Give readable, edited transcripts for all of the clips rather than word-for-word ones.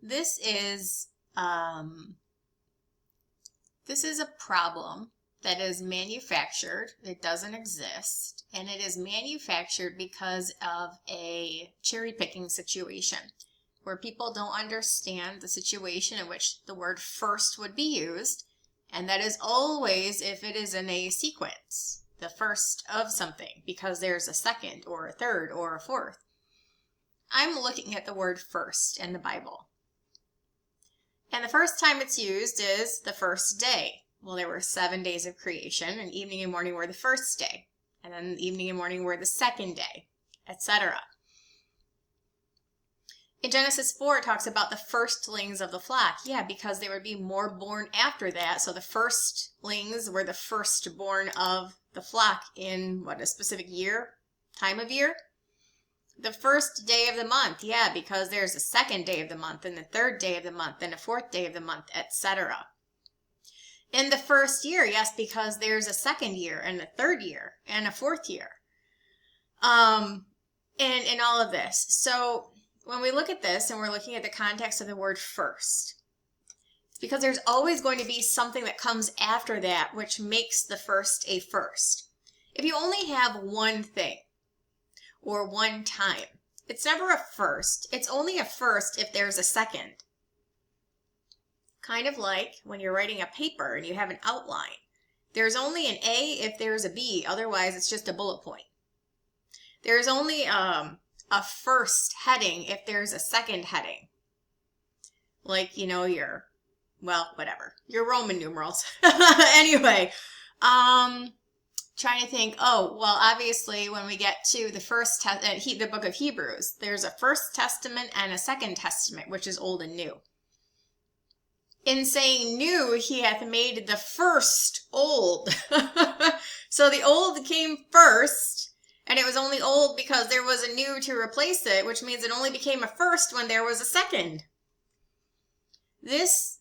This is a problem that is manufactured. It doesn't exist, and it is manufactured because of a cherry picking situation where people don't understand the situation in which the word first would be used, and that is always if it is in a sequence, the first of something, because there's a second or a third or a fourth. I'm looking at the word first in the Bible. And the first time it's used is the first day. Well, there were 7 days of creation, and evening and morning were the first day. And then evening and morning were the second day, etc. In Genesis 4, it talks about the firstlings of the flock. Yeah, because there would be more born after that. So the firstlings were the firstborn of the flock in, a specific year, time of year? The first day of the month, yeah, because there's a second day of the month, and the third day of the month, and a fourth day of the month, etc. In the first year, yes, because there's a second year, and a third year, and a fourth year. And in all of this. So when we look at this, and we're looking at the context of the word first, it's because there's always going to be something that comes after that, which makes the first a first. If you only have one thing, or one time, it's never a first. It's only a first if there's a second. Kind of like when you're writing a paper and you have an outline. There's only an A if there's a B, otherwise it's just a bullet point. There's only a first heading if there's a second heading. Like, your Roman numerals. Anyway, trying to think, obviously when we get to the the book of Hebrews, there's a First Testament and a Second Testament, which is Old and New. In saying new, he hath made the first old. So the old came first, and it was only old because there was a new to replace it, which means it only became a first when there was a second. This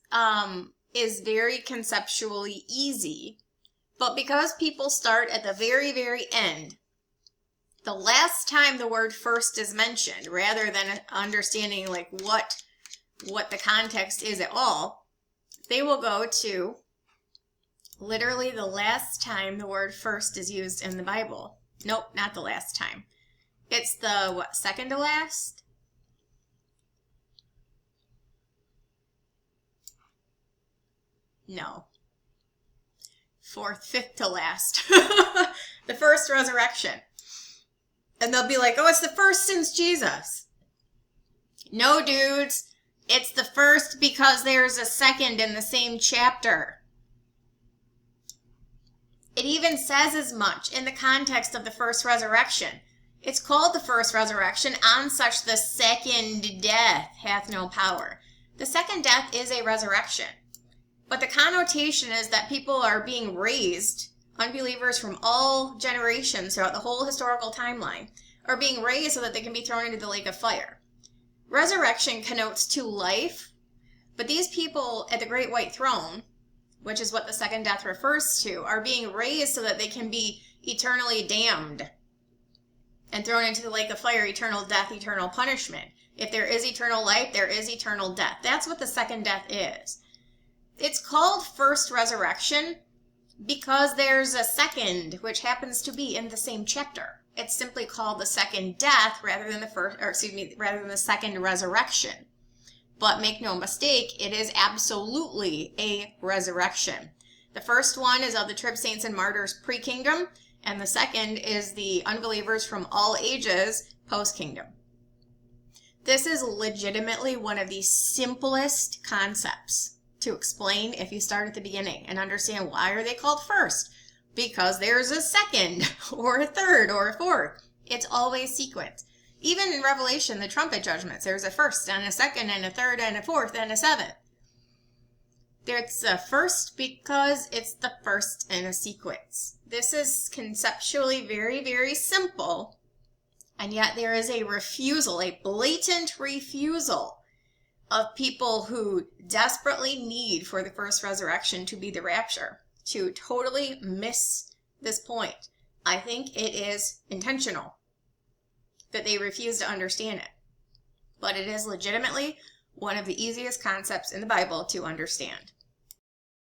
is very conceptually easy. But because people start at the very, very end, the last time the word first is mentioned, rather than understanding what the context is at all, they will go to literally the last time the word first is used in the Bible. Nope, not the last time. It's the, second to last? No. Fourth, fifth to last. The first resurrection. And they'll be like, oh, it's the first since Jesus. No, dudes. It's the first because there's a second in the same chapter. It even says as much in the context of the first resurrection. It's called the first resurrection, on such the second death hath no power. The second death is a resurrection. But the connotation is that people are being raised, unbelievers from all generations throughout the whole historical timeline, are being raised so that they can be thrown into the lake of fire. Resurrection connotes to life, but these people at the great white throne, which is what the second death refers to, are being raised so that they can be eternally damned and thrown into the lake of fire, eternal death, eternal punishment. If there is eternal life, there is eternal death. That's what the second death is. It's called first resurrection because there's a second, which happens to be in the same chapter. It's simply called the second death rather than the second resurrection. But make no mistake, it is absolutely a resurrection. The first one is of the trib saints and martyrs pre-kingdom, and the second is the unbelievers from all ages post-kingdom. This is legitimately one of the simplest concepts to explain if you start at the beginning and understand why are they called first. Because there's a second or a third or a fourth. It's always sequence. Even in Revelation, the trumpet judgments, there's a first and a second and a third and a fourth and a seventh. There's a first because it's the first in a sequence. This is conceptually very, very simple, and yet there is a refusal, a blatant refusal of people who desperately need for the first resurrection to be the rapture, to totally miss this point. I think it is intentional that they refuse to understand it. But it is legitimately one of the easiest concepts in the Bible to understand.